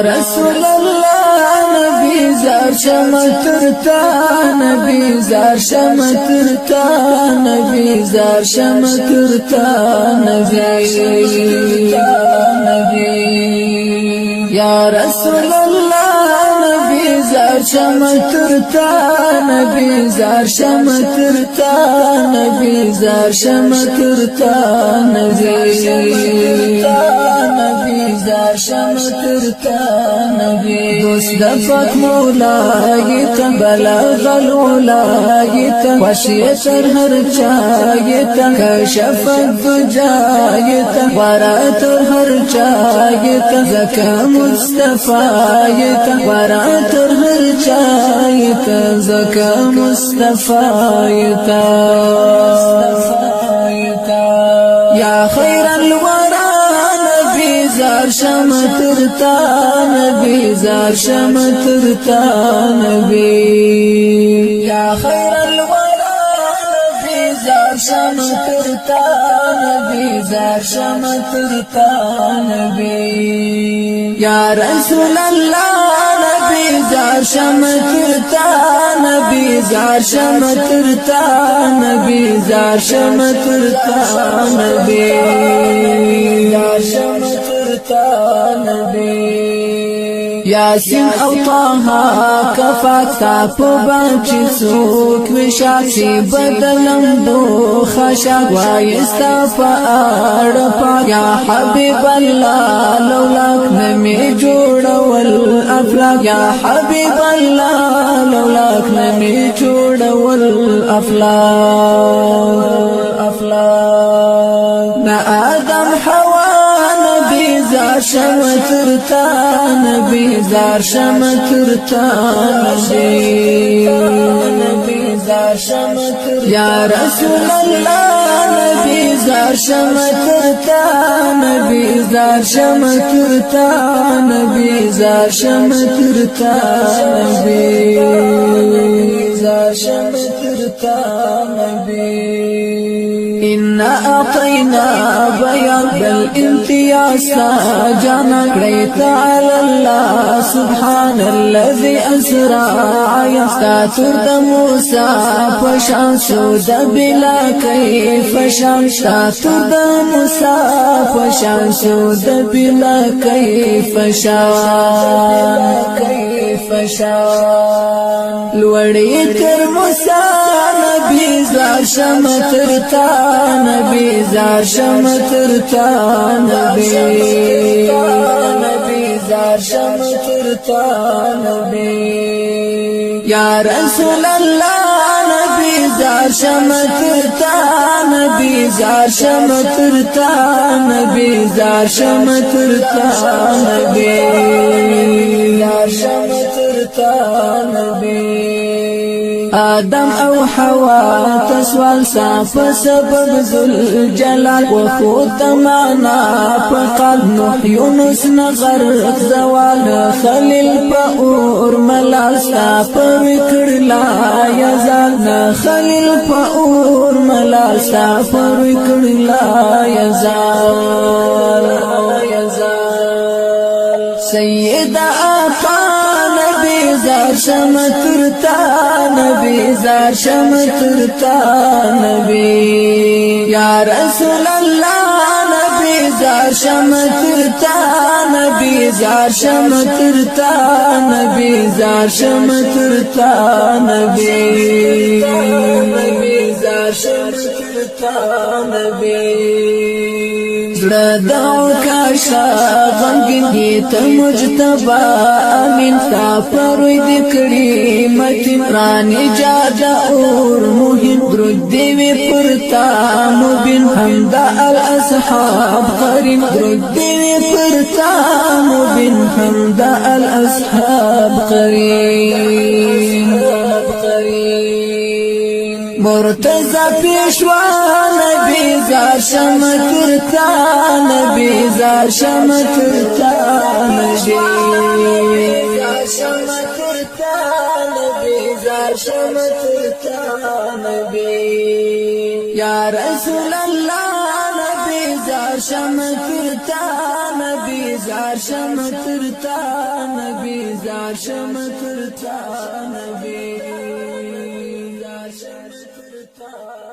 رسول الله نبی زار شمترتا نبی زار شمترتا نبی زار شمترتا نبی یا رسول الله نبی زار شمترتا نبی زار شمترتا نبی زار شمترتا نبی زار شمترتا نبی دوست دفت مولايتا بلغ الولايتا وشيتر هر چايتا كشف الدجايتا وراتر هر چايتا زكا مصطفايتا وراتر هر چايتا زكا مصطفايتا يا خير الورى زار شمترتا نبی زار شمترتا نبی یا خیر الورى نبی زار شمترتا نبی زار شمترتا نبی یا رسول الله نبی زار شمترتا نبی زار شمترتا نبی زار شمترتا نبی زار شمترتا یاسین او طه کفات تاپو بچی سوک وشاسی بدلم دو خشاک وایستا فارپا یا حبیب اللہ لولاک نمی جوڑا والافلاک یا حبیب اللہ لولاک نمی جوڑا والافلاک نا آدم حوا زار شمترتا نبی زار شمترتا نبی زار شمترتا یا رسول الله نبی زار شمترتا نبی زار شمترتا نبی زار شمترتا نبی زار شمترتا نبی إنا أعطينا بيان بالامتياز جانا قريت على الله سبحان الذي أسرى يستاتر موسى فشان سود بلا كيف شان استاتر موسى فشان سود بلا كيف شان لوريت موسى نبي زار شمترتا نبی زار شمترتا نبی زار شمترتا نبی یا رسول الله نبی زار شمترتا نبی زار شمترتا نبی زار شمترتا نبی زار شمترتا نبی آدم او حوا تسوال صاف سبب ذل جلال وخود معنا فقال نوح يونس نغر زوال خليل پاور ملال صاف وکړ لا یزال خليل پاور ملال صاف وکړ لا یزال سید آقا نبی زار شمترتا نبی زار شمترتا نبی یا رسول الله نبی زار شمترتا نبی زار شمترتا نبی زار شمترتا نبی زار شمترتا نبی زړه داو کاشا غمگین گیت مجتبا امین تا پروی دکڑی متن رانی جادا اور مهم درود دیوی پرتا مبین حمد الاصحاب قرین درود دیوی پرتا مبین حمد الاصحاب قرین مرتضی پیشوا نبی زار شمترتا نبی زار شمترتا نبی زار شمترتا نبی زار شمترتا نبی یا رسول الله نبی زار شمترتا نبی زار شم ترتا نبی زار شم ترتا نبی زار شم ترتا